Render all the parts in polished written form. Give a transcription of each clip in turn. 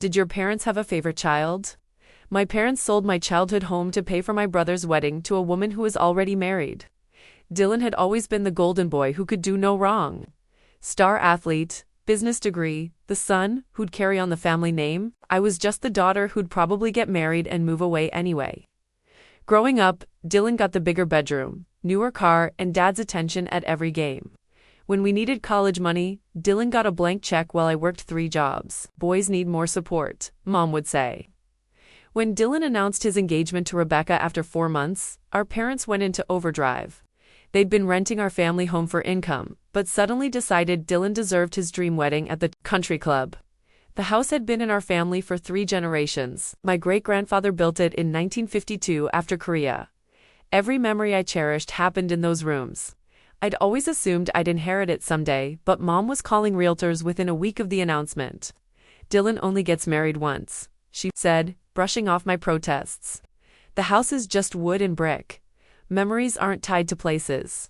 Did your parents have a favorite child? My parents sold my childhood home to pay for my brother's wedding to a woman who was already married. Dylan had always been the golden boy who could do no wrong. Star athlete, business degree, the son who'd carry on the family name. I was just the daughter who'd probably get married and move away anyway. Growing up, Dylan got the bigger bedroom, newer car, and dad's attention at every game. When we needed college money, Dylan got a blank check while I worked 3 jobs. Boys need more support, Mom would say. When Dylan announced his engagement to Rebecca after 4 months, our parents went into overdrive. They'd been renting our family home for income, but suddenly decided Dylan deserved his dream wedding at the country club. The house had been in our family for 3 generations. My great-grandfather built it in 1952 after Korea. Every memory I cherished happened in those rooms. I'd always assumed I'd inherit it someday, but Mom was calling realtors within a week of the announcement. Dylan only gets married once, she said, brushing off my protests. The house is just wood and brick. Memories aren't tied to places.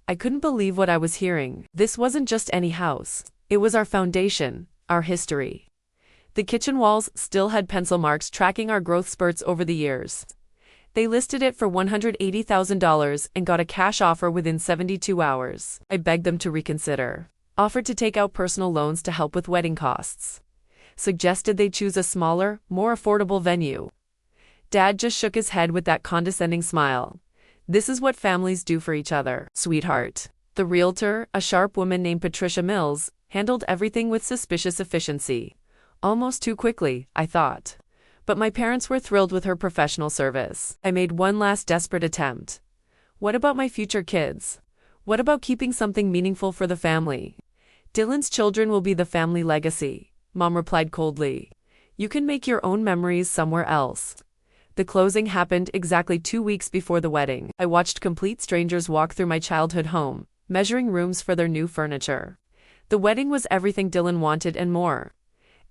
I couldn't believe what I was hearing. This wasn't just any house. It was our foundation, our history. The kitchen walls still had pencil marks tracking our growth spurts over the years. They listed it for $180,000 and got a cash offer within 72 hours. I begged them to reconsider. Offered to take out personal loans to help with wedding costs. Suggested they choose a smaller, more affordable venue. Dad just shook his head with that condescending smile. This is what families do for each other, sweetheart. The realtor, a sharp woman named Patricia Mills, handled everything with suspicious efficiency. Almost too quickly, I thought. But my parents were thrilled with her professional service. I made one last desperate attempt. What about my future kids? What about keeping something meaningful for the family? Dylan's children will be the family legacy, Mom replied coldly. You can make your own memories somewhere else. The closing happened exactly 2 weeks before the wedding. I watched complete strangers walk through my childhood home, measuring rooms for their new furniture. The wedding was everything Dylan wanted and more.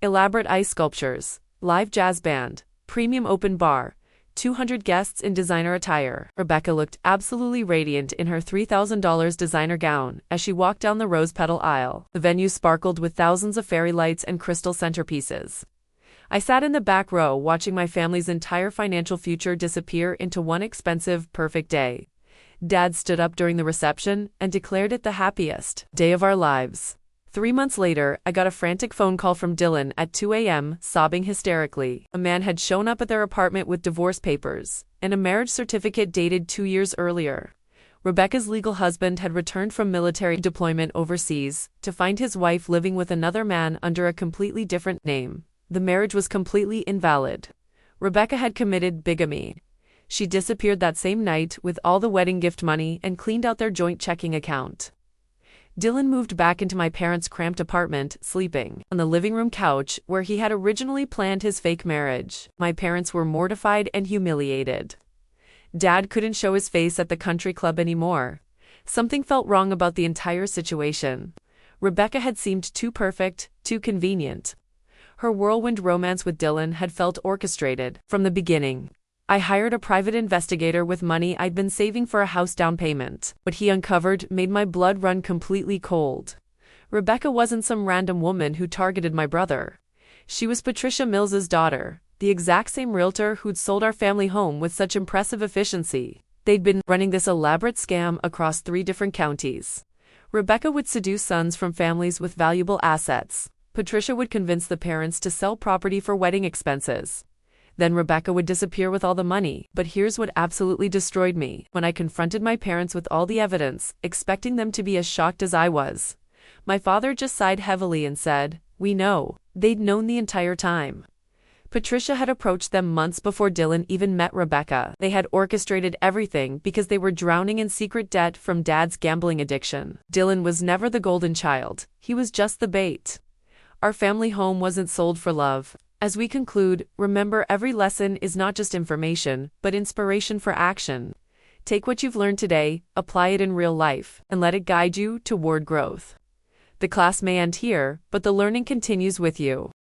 Elaborate ice sculptures, live jazz band, premium open bar, 200 guests in designer attire. Rebecca looked absolutely radiant in her $3,000 designer gown as she walked down the rose-petal aisle. The venue sparkled with thousands of fairy lights and crystal centerpieces. I sat in the back row watching my family's entire financial future disappear into one expensive, perfect day. Dad stood up during the reception and declared it the happiest day of our lives. 3 months later, I got a frantic phone call from Dylan at 2 a.m., sobbing hysterically. A man had shown up at their apartment with divorce papers and a marriage certificate dated 2 years earlier. Rebecca's legal husband had returned from military deployment overseas to find his wife living with another man under a completely different name. The marriage was completely invalid. Rebecca had committed bigamy. She disappeared that same night with all the wedding gift money and cleaned out their joint checking account. Dylan moved back into my parents' cramped apartment, sleeping on the living room couch where he had originally planned his fake marriage. My parents were mortified and humiliated. Dad couldn't show his face at the country club anymore. Something felt wrong about the entire situation. Rebecca had seemed too perfect, too convenient. Her whirlwind romance with Dylan had felt orchestrated from the beginning. I hired a private investigator with money I'd been saving for a house down payment. What he uncovered made my blood run completely cold. Rebecca wasn't some random woman who targeted my brother. She was Patricia Mills's daughter, the exact same realtor who'd sold our family home with such impressive efficiency. They'd been running this elaborate scam across 3 different counties. Rebecca would seduce sons from families with valuable assets. Patricia would convince the parents to sell property for wedding expenses. Then Rebecca would disappear with all the money. But here's what absolutely destroyed me. When I confronted my parents with all the evidence, expecting them to be as shocked as I was, my father just sighed heavily and said, "We know." They'd known the entire time. Patricia had approached them months before Dylan even met Rebecca. They had orchestrated everything because they were drowning in secret debt from Dad's gambling addiction. Dylan was never the golden child. He was just the bait. Our family home wasn't sold for love. As we conclude, remember, every lesson is not just information, but inspiration for action. Take what you've learned today, apply it in real life, and let it guide you toward growth. The class may end here, but the learning continues with you.